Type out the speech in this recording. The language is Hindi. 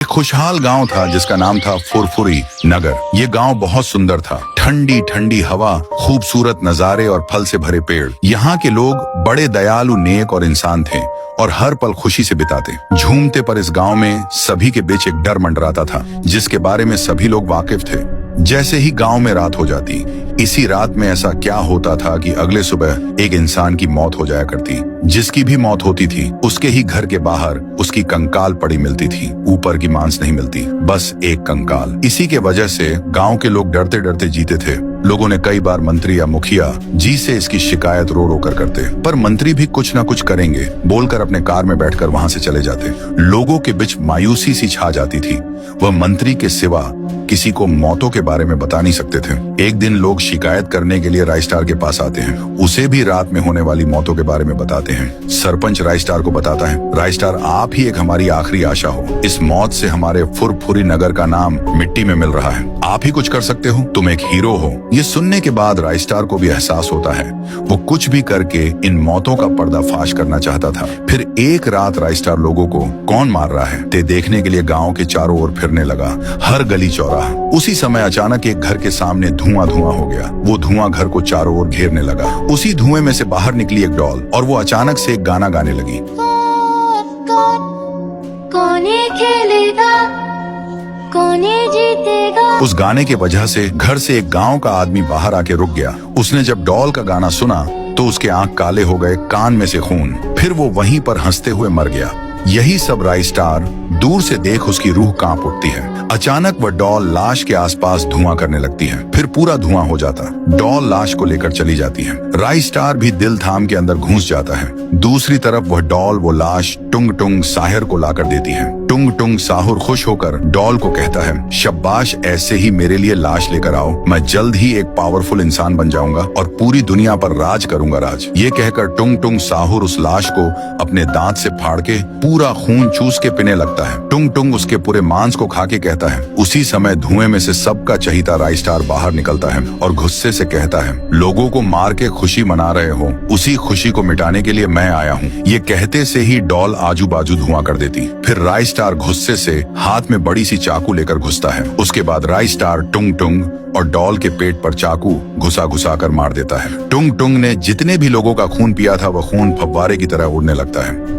एक खुशहाल गांव था जिसका नाम था फुरफुरी नगर। ये गांव बहुत सुंदर था। ठंडी ठंडी हवा, खूबसूरत नजारे और फल से भरे पेड़। यहाँ के लोग बड़े दयालु, नेक और इंसान थे और हर पल खुशी से बिताते। झूमते पर इस गांव में सभी के बीच एक डर मंडराता था जिसके बारे में सभी लोग वाकिफ थे। जैसे ही गांव में रात हो जाती, इसी रात में ऐसा क्या होता था कि अगले सुबह एक इंसान की मौत हो जाया करती। जिसकी भी मौत होती थी उसके ही घर के बाहर उसकी कंकाल पड़ी मिलती थी। ऊपर की मांस नहीं मिलती, बस एक कंकाल। इसी के वजह से गांव के लोग डरते डरते जीते थे। लोगों ने कई बार मंत्री या मुखिया जी से इसकी शिकायत रो रो कर करते, पर मंत्री भी कुछ ना कुछ करेंगे बोलकर अपने कार में बैठकर वहां से चले जाते। लोगों के बीच मायूसी सी छा जाती थी। वह मंत्री के सिवा किसी को मौतों के बारे में बता नहीं सकते थे। एक दिन लोग शिकायत करने के लिए रायस्टार के पास आते हैं। उसे भी रात में होने वाली मौतों के बारे में बताते हैं। सरपंच रायस्टार को बताता है, रायस्टार आप ही एक हमारी आखिरी आशा हो। इस मौत से हमारे फुरफुरी नगर का नाम मिट्टी में मिल रहा है। आप ही कुछ कर सकते हो, तुम एक हीरो हो। ये सुनने के बाद रायस्टार को भी एहसास होता है वो कुछ भी करके इन मौतों का पर्दाफाश करना चाहता था। फिर एक रात रायस्टार लोगों को कौन मार रहा है ते देखने के लिए गांव के चारों ओर फिरने लगा, हर गली चौराहा। उसी समय अचानक एक घर के सामने धुआं धुआं हो गया। वो धुआं घर को चारों ओर घेरने लगा। उसी धुएं में से बाहर निकली एक डॉल और वो अचानक से एक गाना गाने लगी। कौन खेलेगा, कौन जीतेगा। उस गाने के वजह से घर से एक गांव का आदमी बाहर आके रुक गया। उसने जब डॉल का गाना सुना तो उसके आंख काले हो गए, कान में से खून। फिर वो वहीं पर हंसते हुए मर गया। यही सब रायस्टार दूर से देख उसकी रूह कांप उठती है। अचानक वह डॉल लाश के आसपास धुआं करने लगती है। फिर पूरा धुआं हो जाता। डॉल लाश को लेकर चली जाती है। रायस्टार भी दिल थाम के अंदर घुस जाता है। दूसरी तरफ वह डॉल वो लाश टुंग टुंग साहिर को लाकर देती है। टुंग टुंग साहुर खुश होकर डॉल को कहता है, शाबाश, ऐसे ही मेरे लिए लाश लेकर आओ। मैं जल्द ही एक पावरफुल इंसान बन जाऊंगा और पूरी दुनिया पर राज करूंगा राज। ये कहकर टुंग टुंग साहुर उस लाश को अपने दांत से फाड़ के पूरा खून चूस के पीने लगता है। टुंग टुंग उसके पूरे मांस को खा के कहता है। उसी समय धुएं में से सबका चहीता रायस्टार बाहर निकलता है और गुस्से से कहता है, लोगों को मार के खुशी मना रहे हो, उसी खुशी को मिटाने के लिए मैं आया हूँ। ये कहते से ही डॉल आजू बाजू धुआं कर देती। फिर रायस्टार गुस्से से हाथ में बड़ी सी चाकू लेकर घुसता है। उसके बाद रायस्टार टुंग टुंग और डॉल के पेट पर चाकू घुसा घुसा कर मार देता है। टुंग टुंग ने जितने भी लोगों का खून पिया था वह खून फव्वारे की तरह उड़ने लगता है।